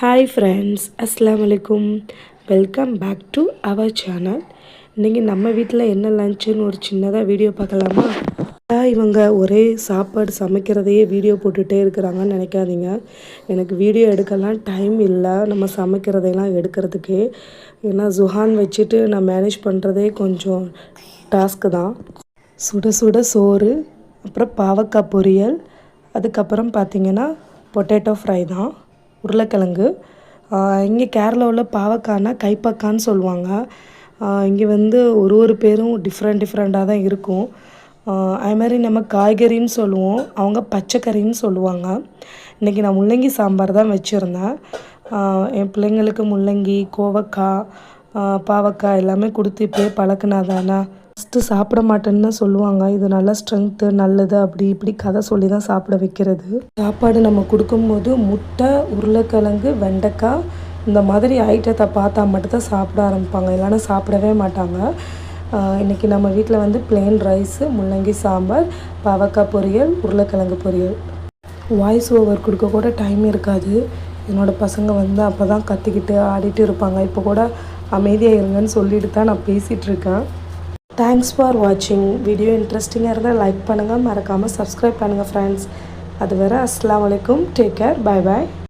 Hi friends, அஸ்ஸலாமு அலைக்கும். Welcome back to our channel. இன்றைக்கி நம்ம வீட்டில் என்ன லஞ்சுன்னு ஒரு சின்னதாக வீடியோ பார்க்கலாமா? இவங்க ஒரே சாப்பாடு சமைக்கிறதையே வீடியோ போட்டுகிட்டே இருக்கிறாங்கன்னு நினைக்காதீங்க. எனக்கு வீடியோ எடுக்கலாம் டைம் இல்லை நம்ம சமைக்கிறதையெல்லாம் எடுக்கிறதுக்கே. ஏன்னா ஜுஹான் வச்சுட்டு நான் மேனேஜ் பண்ணுறதே கொஞ்சம் டாஸ்க்கு தான். சுட சுட சோறு, அப்புறம் பாவக்காய் பொரியல், அதுக்கப்புறம் பார்த்திங்கன்னா பொட்டேட்டோ ஃப்ரை தான், உருளைக்கிழங்கு. இங்கே கேரளாவில் பாவக்காய்னா கைப்பக்கான்னு சொல்லுவாங்க. இங்கே வந்து ஒரு பேரும் டிஃப்ரெண்ட்டாக தான் இருக்கும். அதுமாதிரி நம்ம காய்கறின்னு சொல்லுவோம், அவங்க பச்சைக்கறின்னு சொல்லுவாங்க. இன்றைக்கி நான் முள்ளங்கி சாம்பார் தான் வச்சுருந்தேன். என் பிள்ளைங்களுக்கு முள்ளங்கி, கோவக்காய், பாவக்காய் எல்லாமே கொடுத்து இப்போயே பழக்கினா தானே. ஃபஸ்ட்டு சாப்பிட மாட்டேன்னு தான் சொல்லுவாங்க. இது நல்லா ஸ்ட்ரென்த்து நல்லது அப்படி இப்படி கதை சொல்லி தான் சாப்பிட வைக்கிறது. சாப்பாடு நம்ம கொடுக்கும்போது முட்டை, உருளைக்கிழங்கு, வெண்டைக்காய் இந்த மாதிரி ஐட்டத்தை பார்த்தா மட்டும்தான் சாப்பிட ஆரம்பிப்பாங்க, இல்லைன்னா சாப்பிடவே மாட்டாங்க. இன்றைக்கி நம்ம வீட்டில் வந்து பிளெயின் ரைஸு, முள்ளங்கி சாம்பார், பாவக்காய் பொரியல், உருளைக்கிழங்கு பொரியல். வாய்ஸ் ஓவர் கொடுக்க கூட டைம் இருக்காது. என்னோடய பசங்க வந்து அப்போ தான் கத்திக்கிட்டு ஆடிட்டு இருப்பாங்க. இப்போ கூட அமைதியாக இருங்கன்னு சொல்லிட்டு தான் நான் பேசிகிட்ருக்கேன். தேங்க்ஸ் ஃபார் வாட்சிங். வீடியோ இன்ட்ரெஸ்டிங்காக இருந்தால் லைக் பண்ணுங்கள், மறக்காமல் சப்ஸ்கிரைப் பண்ணுங்கள் ஃப்ரெண்ட்ஸ். அது வேறு. அஸ்ஸலாமு அலைக்கும். Take care. Bye bye.